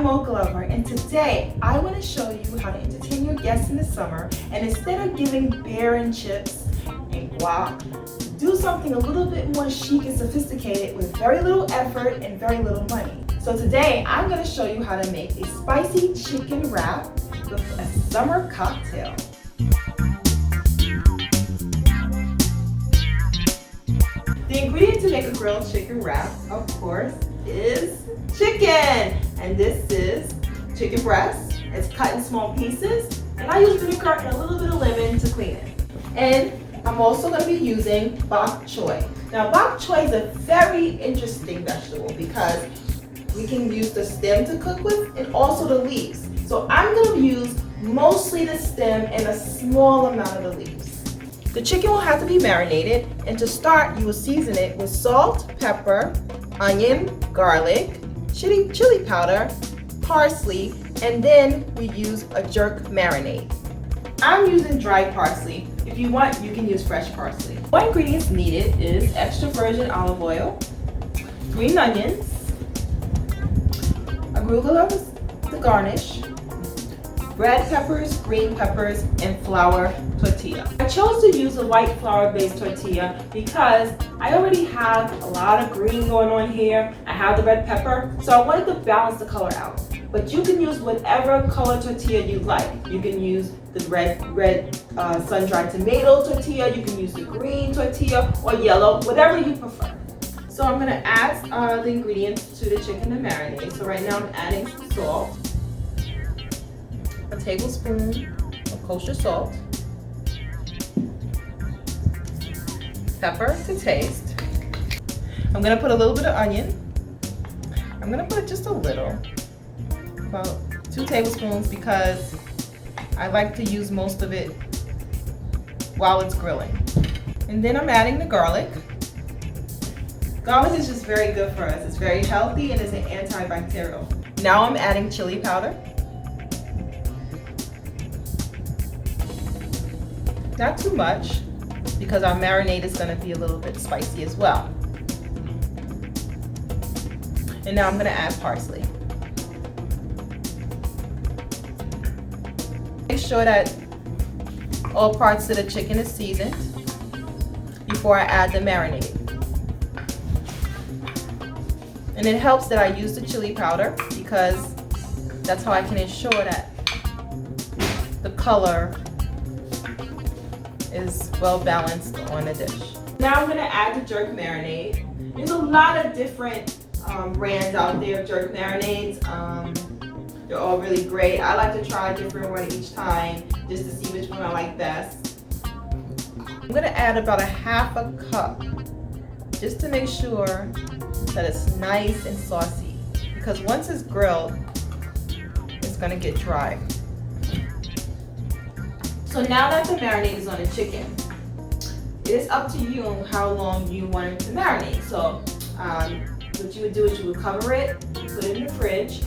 Mo Glover, and today I want to show you how to entertain your guests in the summer, and instead of giving barren chips and guac, do something a little bit more chic and sophisticated with very little effort and very little money. So today I'm going to show you how to make a spicy chicken wrap with a summer cocktail. The ingredient to make a grilled chicken wrap, of course, is chicken. And this is chicken breast. It's cut in small pieces. And I use vinegar and a little bit of lemon to clean it. And I'm also going to be using bok choy. Now bok choy is a very interesting vegetable because we can use the stem to cook with and also the leaves. So I'm going to use mostly the stem and a small amount of the leaves. The chicken will have to be marinated, and to start you will season it with salt, pepper, onion, garlic, chili powder, parsley, and then we use a jerk marinade. I'm using dry parsley. If you want, you can use fresh parsley. What ingredients needed is extra virgin olive oil, green onions, arugula to garnish, red peppers, green peppers, and flour tortilla. I chose to use a white flour-based tortilla because I already have a lot of green going on here. I have the red pepper, so I wanted to balance the color out. But you can use whatever color tortilla you like. You can use the red sun-dried tomato tortilla, you can use the green tortilla, or yellow, whatever you prefer. So I'm gonna add the ingredients to the chicken to marinate. So right now I'm adding salt, a tablespoon of kosher salt, pepper to taste. I'm gonna put a little bit of onion. I'm gonna put just a little, about 2 tablespoons, because I like to use most of it while it's grilling. And then I'm adding the garlic. Garlic is just very good for us. It's very healthy and it's an antibacterial. Now I'm adding chili powder. Not too much, because our marinade is going to be a little bit spicy as well. And now I'm going to add parsley. Make sure that all parts of the chicken is seasoned before I add the marinade. And it helps that I use the chili powder because that's how I can ensure that the color is well balanced on the dish. Now I'm going to add the jerk marinade. There's a lot of different brands out there of jerk marinades. They're all really great. I like to try a different one each time just to see which one I like best. I'm going to add about a half a cup just to make sure that it's nice and saucy, because once it's grilled it's going to get dry. So now that the marinade is on the chicken, it is up to you on how long you want it to marinate. So what you would do is you would cover it, put it in the fridge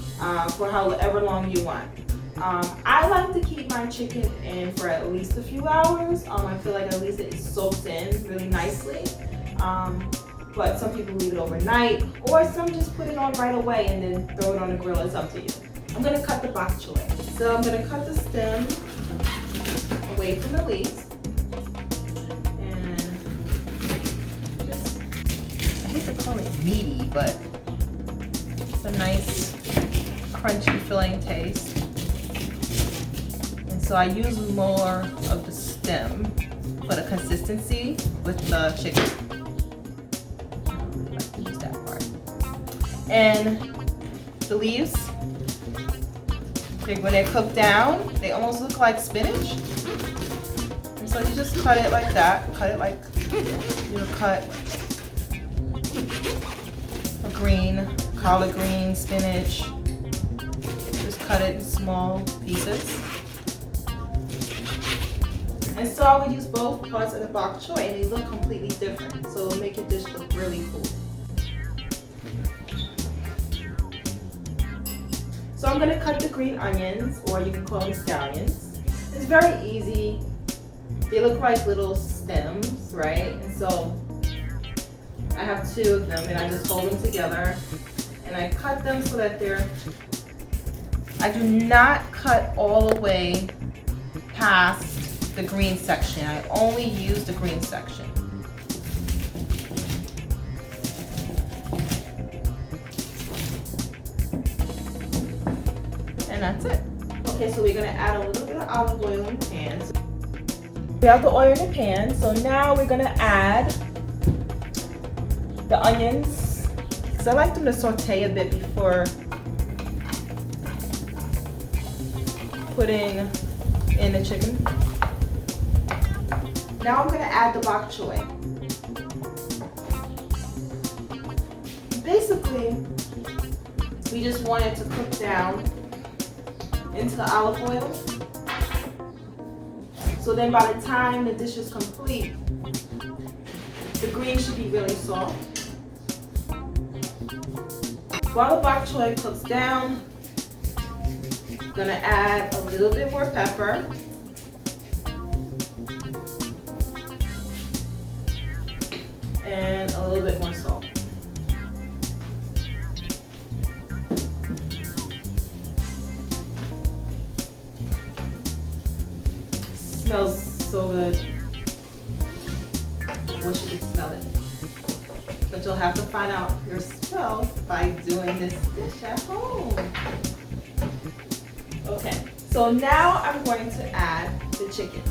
for however long you want. I like to keep my chicken in for at least a few hours. I feel like at least it soaks in really nicely. But some people leave it overnight, or some just put it on right away and then throw it on the grill. It's up to you. I'm going to cut the bok choy. So I'm going to cut the stem away from the leaves, and just, I hate to call it meaty, but it's a nice crunchy filling taste. And so I use more of the stem for the consistency with the chicken. I like to use that part. And the leaves, when they're cooked down, they almost look like spinach. And so you just cut it like that. Cut it like you would cut a green, collard green, spinach. Just cut it in small pieces. And so I would use both parts of the bok choy, and they look completely different. So it'll make your dish look really cool. So I'm going to cut the green onions, or you can call them scallions. It's very easy. They look like little stems, right? And so I have 2 of them, and I just hold them together and I cut them so that they're I do not cut all the way past the green section. I only use the green section. And that's it. Okay, so we're gonna add a little bit of olive oil in the pan. We have the oil in the pan, so now we're gonna add the onions. So I like them to saute a bit before putting in the chicken. Now I'm gonna add the bok choy. Basically, we just want it to cook down into the olive oil. So then by the time the dish is complete, the greens should be really soft. While the bok choy cooks down, I'm gonna add a little bit more pepper. And a little bit more salt. Smells so good. I wish you could smell it. But you'll have to find out yourself by doing this dish at home. Okay, so now I'm going to add the chicken.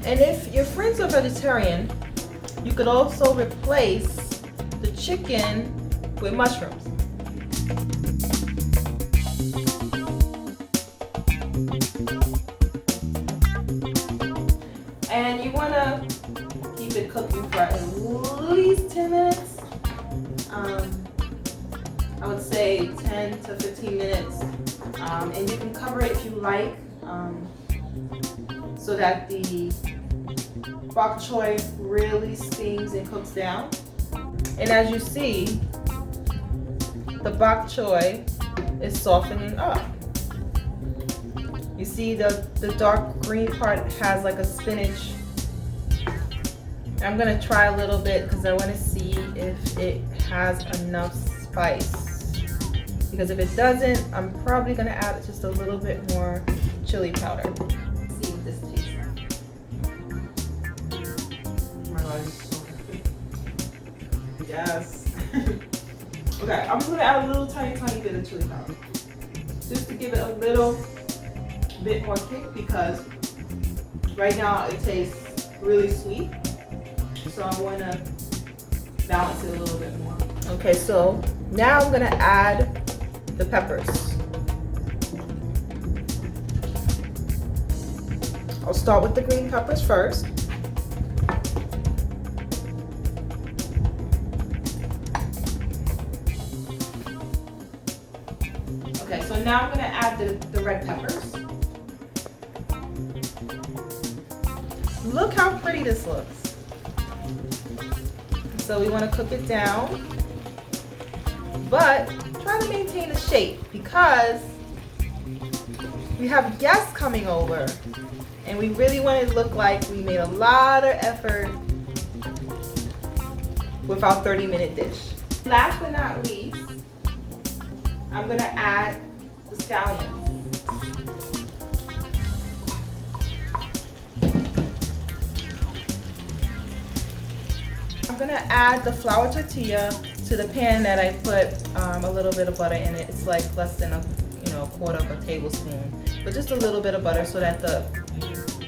And if your friends are vegetarian, you could also replace the chicken with mushrooms. And you want to keep it cooking for at least 10 minutes. I would say 10 to 15 minutes. And you can cover it if you like, so that the bok choy really steams and cooks down. And as you see, the bok choy is softening up. You see the dark green part has like a spinach. I'm gonna try a little bit because I want to see if it has enough spice. Because if it doesn't, I'm probably gonna add just a little bit more chili powder. Let's see what this tastes like. Oh my God, it's so good. Yes. Okay, I'm just gonna add a little tiny bit of chili powder. Just to give it a little bit more kick, because right now it tastes really sweet. So I want to balance it a little bit more. Okay, so now I'm going to add the peppers. I'll start with the green peppers first. Okay, so now I'm going to add the red peppers. Look how pretty this looks. So we want to cook it down, but try to maintain the shape because we have guests coming over and we really want it to look like we made a lot of effort with our 30-minute dish. Last but not least, I'm going to add the scallions. I'm gonna add the flour tortilla to the pan that I put a little bit of butter in it. It's like less than a quarter of a tablespoon, but just a little bit of butter so that the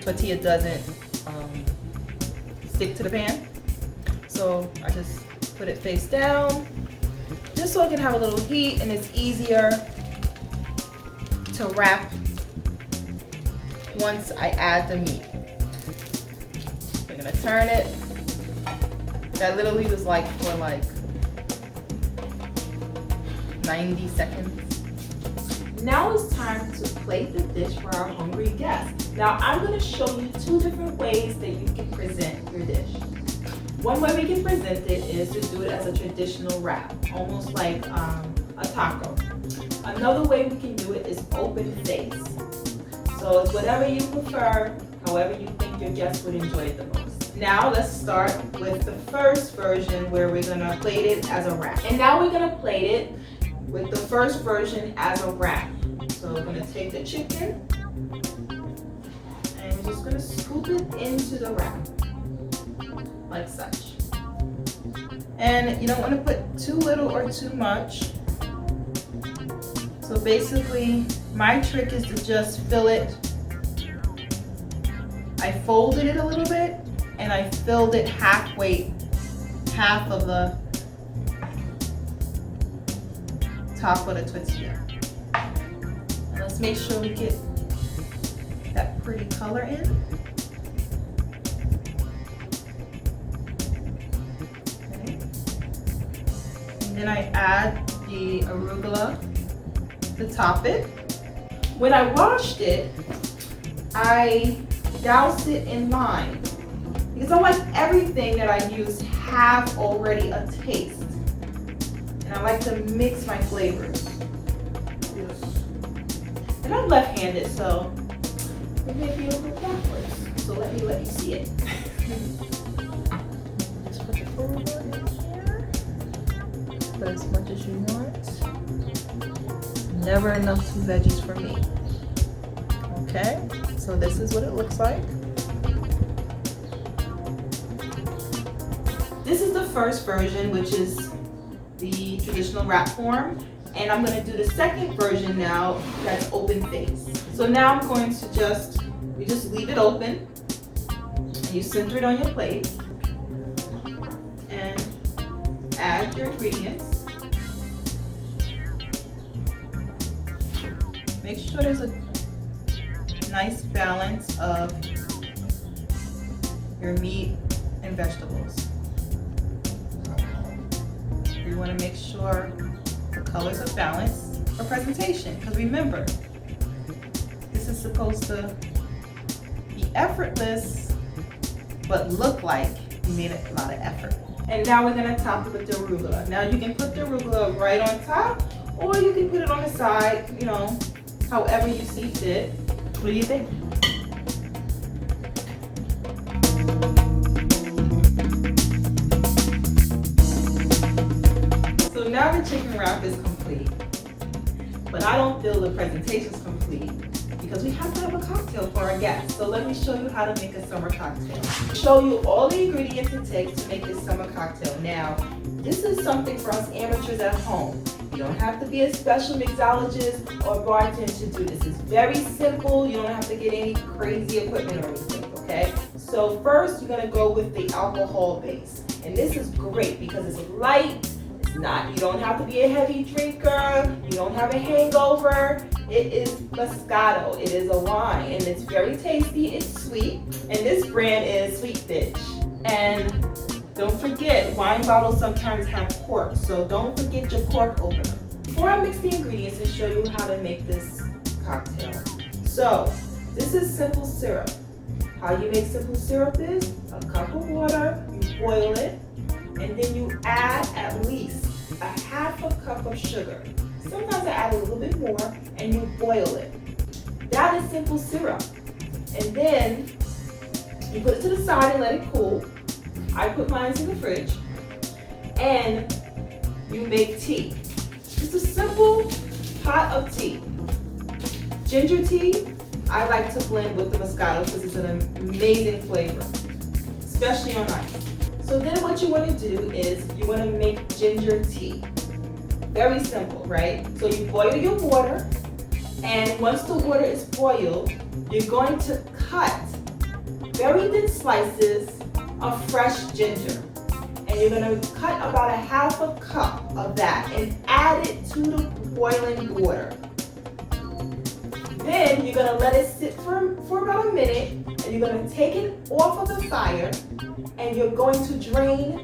tortilla doesn't stick to the pan. So I just put it face down, just so it can have a little heat and it's easier to wrap once I add the meat. We're gonna turn it. That literally was like for like 90 seconds. Now it's time to plate the dish for our hungry guests. Now I'm going to show you two different ways that you can present your dish. One way we can present it is to do it as a traditional wrap, almost like a taco. Another way we can do it is open face. So it's whatever you prefer, however you think your guests would enjoy it the most. Now let's start with the first version where we're gonna plate it as a wrap. And now we're gonna plate it with the first version as a wrap. So we're gonna take the chicken and we're just gonna scoop it into the wrap, like such. And you don't wanna put too little or too much. So basically, my trick is to just fill it. I folded it a little bit and I filled it halfway, half of the top of the tortilla. And let's make sure we get that pretty color in. Okay. And then I add the arugula to top it. When I washed it, I doused it in lime because I like everything that I use have already a taste. And I like to mix my flavors. And I'm left-handed, so it may be a little backwards. So let me see it. Just put the arugula in here. Put as much as you want. Never enough two veggies for me. Okay, so this is what it looks like. This is the first version, which is the traditional wrap form. And I'm gonna do the second version now that's open face. So now I'm going to you just leave it open and you center it on your plate and add your ingredients. Make sure there's a nice balance of your meat and vegetables. You want to make sure the colors are balanced for presentation, because remember, this is supposed to be effortless, but look like you made a lot of effort. And now we're going to top it with the arugula. Now you can put the arugula right on top, or you can put it on the side, you know, however you see fit. What do you think? So now the chicken wrap is complete, but I don't feel the presentation is complete because we have to have a cocktail for our guests. So let me show you how to make a summer cocktail. Show you all the ingredients it takes to make this summer cocktail. Now, this is something for us amateurs at home. You don't have to be a special mixologist or bartender to do this. It's very simple. You don't have to get any crazy equipment or anything, okay? So first, you're gonna go with the alcohol base. And this is great because it's light. You don't have to be a heavy drinker. You don't have a hangover. It is Moscato. It is a wine, and it's very tasty. It's sweet, and this brand is Sweet Fish. And don't forget, wine bottles sometimes have cork, so don't forget your cork opener. Before I mix the ingredients and show you how to make this cocktail. So, this is simple syrup. How you make simple syrup is a cup of water, you boil it, and then you add at least a half a cup of sugar. Sometimes I add a little bit more, and you boil it. That is simple syrup. And then you put it to the side and let it cool. I put mine in the fridge, and you make tea. Just a simple pot of tea. Ginger tea, I like to blend with the Moscato because it's an amazing flavor, especially on ice. So then what you want to do is you want to make ginger tea. Very simple, right? So you boil your water, and once the water is boiled, you're going to cut very thin slices of fresh ginger. And you're going to cut about a half a cup of that and add it to the boiling water. Then you're going to let it sit for about a minute, and you're going to take it off of the fire, and you're going to drain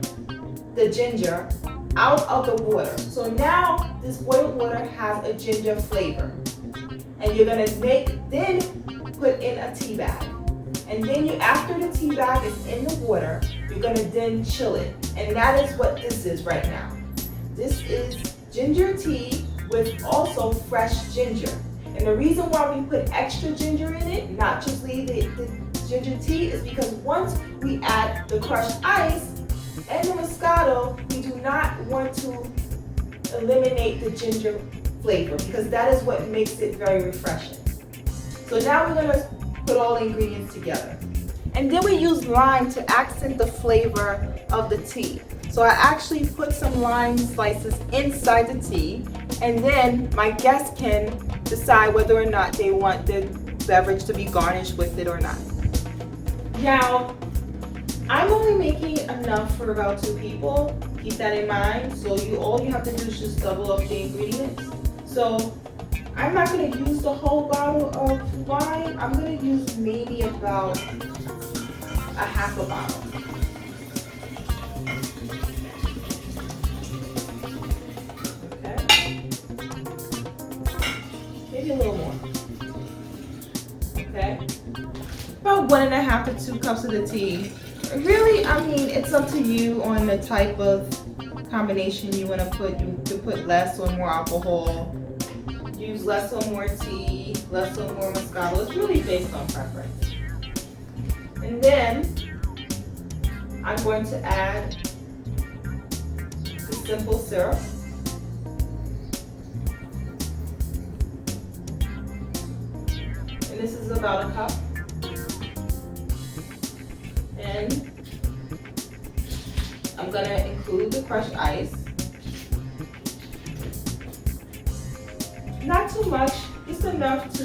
the ginger out of the water. So now this boiled water has a ginger flavor. And you're going to then put in a tea bag. And then after the tea bag is in the water, you're going to then chill it. And that is what this is right now. This is ginger tea with also fresh ginger. And the reason why we put extra ginger in it, not just leave the ginger tea, is because once we add the crushed ice and the Moscato, we do not want to eliminate the ginger flavor because that is what makes it very refreshing. So now we're gonna put all the ingredients together. And then we use lime to accent the flavor of the tea. So I actually put some lime slices inside the tea, and then my guests can decide whether or not they want the beverage to be garnished with it or not. Now, I'm only making enough for about 2 people. Keep that in mind. So all you have to do is just double up the ingredients. So I'm not going to use the whole bottle of wine. I'm going to use maybe about a half a bottle. Okay. Maybe a little more. Okay. About 1.5 to 2 cups of the tea. Really, I mean, it's up to you on the type of combination you want to put. You could put less or more alcohol. Use less or more tea, less or more Moscato. It's really based on preference. And then I'm going to add the simple syrup. And this is about a cup. And I'm going to include the crushed ice. Not too much, just enough to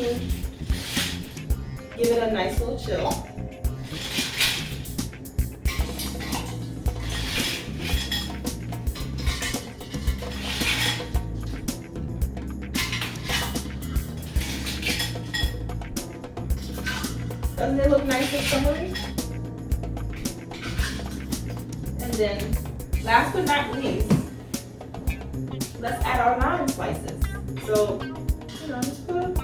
give it a nice little chill. Doesn't it look nice and summery? And then, last but not least, let's add our lime slices. So, just put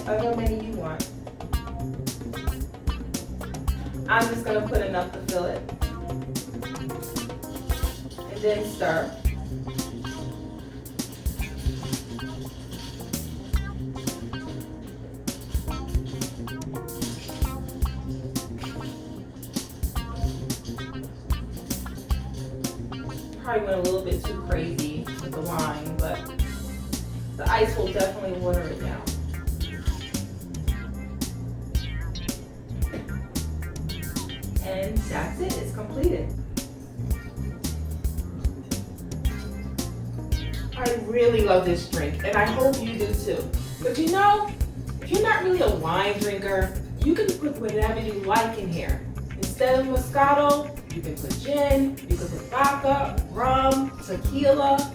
however many you want. I'm just going to put enough to fill it. And then stir. Probably went a little bit too crazy with the wine, but the ice will definitely water it down. And that's it, it's completed. I really love this drink, and I hope you do too. But you know, if you're not really a wine drinker, you can put whatever you like in here. Instead of Moscato, you can put gin, you can put vodka, rum, tequila.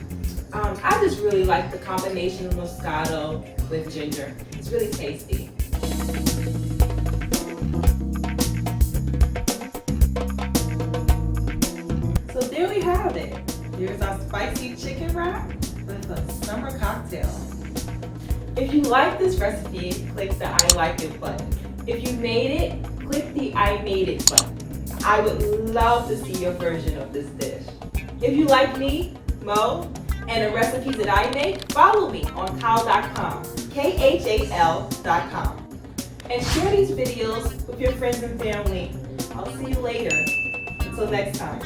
I just really like the combination of Moscato with ginger. It's really tasty. So there we have it. Here's our spicy chicken wrap with a summer cocktail. If you like this recipe, click the I like it button. If you made it, click the I made it button. I would love to see your version of this dish. If you like me, Mo, and the recipes that I make, follow me on khal.com, KHAL.com. And share these videos with your friends and family. I'll see you later. Until next time.